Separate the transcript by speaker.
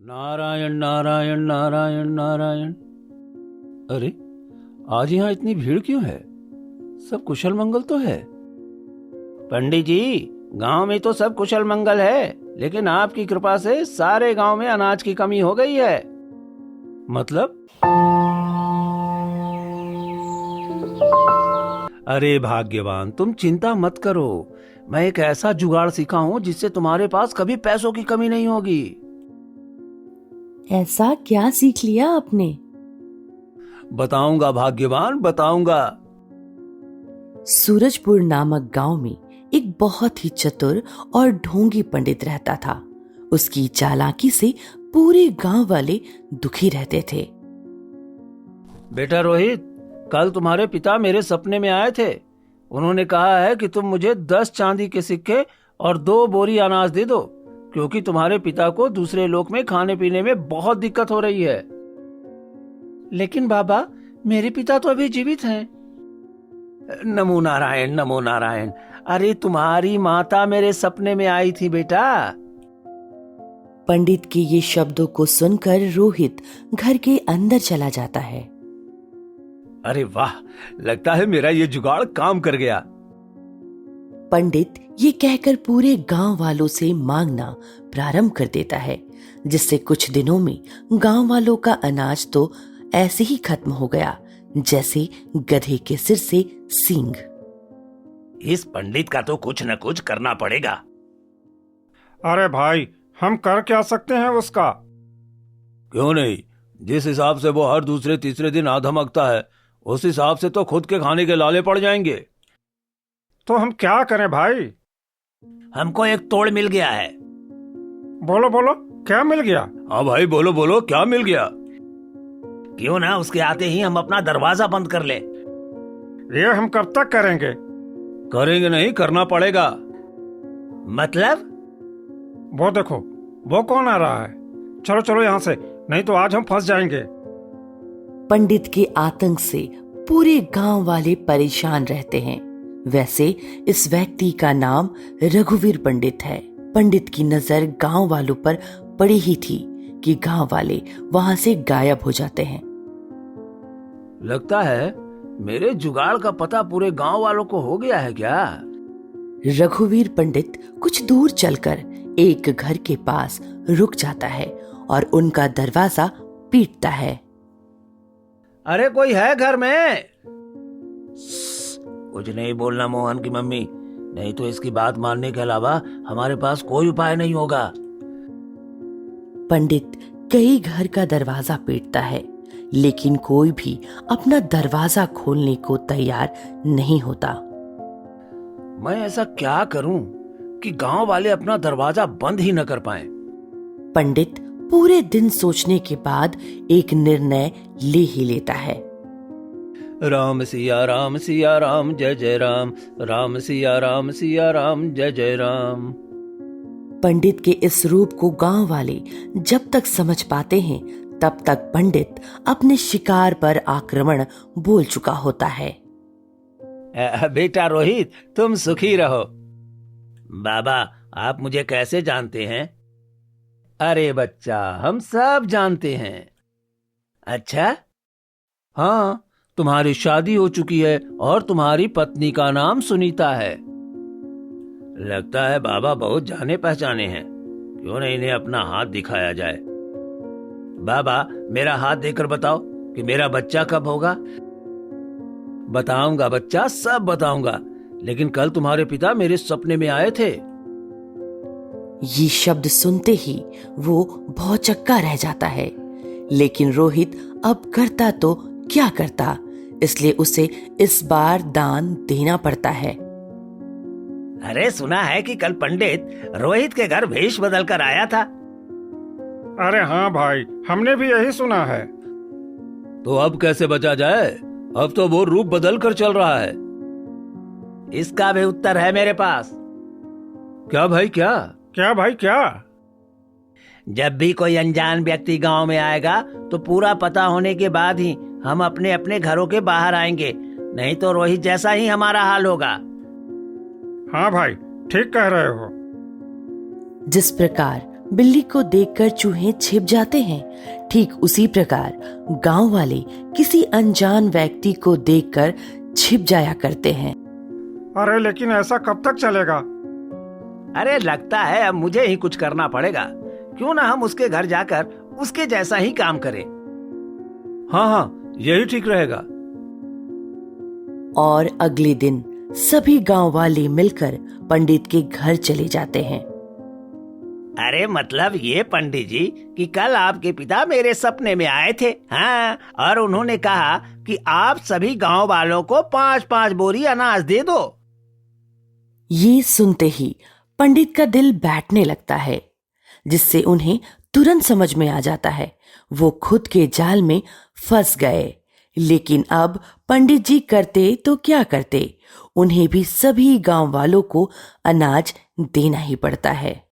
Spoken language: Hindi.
Speaker 1: नारायण नारायण नारायण नारायण। अरे आज यहाँ इतनी भीड़ क्यों है? सब कुशल मंगल तो है। पंडित जी, गांव में तो सब कुशल मंगल है, लेकिन आपकी कृपा से सारे गांव में अनाज की कमी हो गई है। मतलब? अरे भाग्यवान, तुम चिंता मत करो। मैं एक ऐसा जुगाड़ सीखा हूँ जिससे तुम्हारे पास कभी पैसों की कमी नहीं होगी।
Speaker 2: ऐसा क्या सीख लिया आपने?
Speaker 1: बताऊंगा भाग्यवान, बताऊंगा।
Speaker 2: सूरजपुर नामक गांव में एक बहुत ही चतुर और ढोंगी पंडित रहता था। उसकी चालाकी से पूरे गांव वाले दुखी रहते थे।
Speaker 1: बेटा रोहित, कल तुम्हारे पिता मेरे सपने में आए थे। उन्होंने कहा है कि तुम मुझे 10 चांदी के सिक्के और 2 बोरी अनाज दे दो, क्योंकि तुम्हारे पिता को दूसरे लोक में खाने पीने में बहुत दिक्कत हो रही है। लेकिन बाबा, मेरे पिता तो अभी जीवित हैं। नमो नारायण, नमो नारायण। अरे तुम्हारी माता मेरे सपने में आई थी बेटा।
Speaker 2: पंडित के ये शब्दों को सुनकर रोहित घर के अंदर चला जाता है।
Speaker 1: अरे वाह, लगता है मेरा ये जुगाड़ काम कर गया।
Speaker 2: पंडित ये कहकर पूरे गांव वालों से मांगना प्रारंभ कर देता है, जिससे कुछ दिनों में गांव वालों का अनाज तो ऐसे ही खत्म हो गया जैसे गधे के सिर से सींग।
Speaker 1: इस पंडित का तो कुछ न कुछ करना पड़ेगा।
Speaker 3: अरे भाई, हम कर क्या सकते हैं उसका?
Speaker 1: क्यों नहीं? जिस हिसाब से वो हर दूसरे तीसरे दिन आधमकता है, उस हिसाब से तो खुद के खाने के लाले पड़ जाएंगे।
Speaker 3: तो हम क्या करें भाई?
Speaker 1: हमको एक तोड़ मिल गया है।
Speaker 3: बोलो बोलो, क्या मिल गया?
Speaker 1: हाँ भाई, बोलो बोलो, क्या मिल गया? क्यों ना उसके आते ही हम अपना दरवाजा बंद कर ले।
Speaker 3: ये हम कब तक करेंगे?
Speaker 1: करेंगे नहीं, करना पड़ेगा। मतलब?
Speaker 3: वो देखो, वो कौन आ रहा है? चलो चलो यहाँ से, नहीं तो आज हम फंस जाएंगे।
Speaker 2: पंडित के आतंक से पूरे गांव वाले परेशान रहते हैं। वैसे इस व्यक्ति का नाम रघुवीर पंडित है। पंडित की नजर गांव वालों पर पड़ी ही थी कि गांव वाले वहां से गायब हो जाते हैं।
Speaker 1: लगता है मेरे जुगाड़ का पता पूरे गांव वालों को हो गया है क्या?
Speaker 2: रघुवीर पंडित कुछ दूर चलकर एक घर के पास रुक जाता है और उनका दरवाजा पीटता है।
Speaker 1: अरे कोई है घर में? कुछ नहीं बोलना मोहन की मम्मी, नहीं तो इसकी बात मानने के अलावा हमारे पास कोई उपाय नहीं होगा।
Speaker 2: पंडित कई घर का दरवाजा पीटता है, लेकिन कोई भी अपना दरवाजा खोलने को तैयार नहीं होता।
Speaker 1: मैं ऐसा क्या करूं कि गांव वाले अपना दरवाजा बंद ही न कर पाएं?
Speaker 2: पंडित पूरे दिन सोचने के बाद एक निर्णय ले ही लेता है।
Speaker 1: राम सिया राम सिया राम जय जय राम, राम सिया राम सिया राम जय जय राम।
Speaker 2: पंडित के इस रूप को गांव वाले जब तक समझ पाते हैं, तब तक पंडित अपने शिकार पर आक्रमण बोल चुका होता है।
Speaker 1: बेटा रोहित, तुम सुखी रहो। बाबा, आप मुझे कैसे जानते हैं? अरे बच्चा, हम सब जानते हैं। अच्छा? हाँ, तुम्हारी शादी हो चुकी है और तुम्हारी पत्नी का नाम सुनीता है। लगता है बाबा बहुत जाने पहचाने हैं। क्यों नहीं इन्हें अपना हाथ दिखाया जाए? बाबा, मेरा हाथ देकर बताओ कि मेरा बच्चा कब होगा। बताऊंगा बच्चा, सब बताऊंगा, लेकिन कल तुम्हारे पिता मेरे सपने में आए थे।
Speaker 2: ये शब्द सुनते ही वो भौचक्का रह जाता है, लेकिन रोहित अब करता तो क्या करता, इसलिए उसे इस बार दान देना पड़ता है।
Speaker 1: अरे सुना है कि कल पंडित रोहित के घर भेष बदल कर आया था।
Speaker 3: अरे हाँ भाई, हमने भी यही सुना है।
Speaker 1: तो अब कैसे बचा जाए? अब तो वो रूप बदल कर चल रहा है। इसका भी उत्तर है मेरे पास। क्या भाई क्या?
Speaker 3: क्या भाई क्या?
Speaker 1: जब भी कोई अनजान व्यक्ति गांव में आएगा तो पूरा पता होने के बाद ही हम अपने अपने घरों के बाहर आएंगे, नहीं तो रोहित जैसा ही हमारा हाल होगा।
Speaker 3: हाँ भाई, ठीक कह रहे हो।
Speaker 2: जिस प्रकार बिल्ली को देखकर चूहे छिप जाते हैं। ठीक उसी प्रकार गांव वाले किसी अनजान व्यक्ति को देखकर छिप जाया करते हैं।
Speaker 3: अरे लेकिन ऐसा कब तक चलेगा?
Speaker 1: अरे लगता है अब मुझे ही कुछ करना पड़ेगा। क्यों ना हम उसके घर जाकर उसके जैसा ही काम करें।
Speaker 3: हाँ हाँ, यही ठीक रहेगा।
Speaker 2: और अगले दिन सभी गांव वाले मिलकर पंडित के घर चले जाते हैं।
Speaker 1: अरे मतलब ये पंडित जी कि कल आपके पिता मेरे सपने में आए थे। हाँ, और उन्होंने कहा कि आप सभी गांव वालों को 5-5 बोरी अनाज दे दो।
Speaker 2: ये सुनते ही पंडित का दिल बैठने लगता है, जिससे उन्हें तुरंत समझ में आ जाता है वो खुद के जाल में फंस गए। लेकिन अब पंडित जी करते तो क्या करते, उन्हें भी सभी गांव वालों को अनाज देना ही पड़ता है।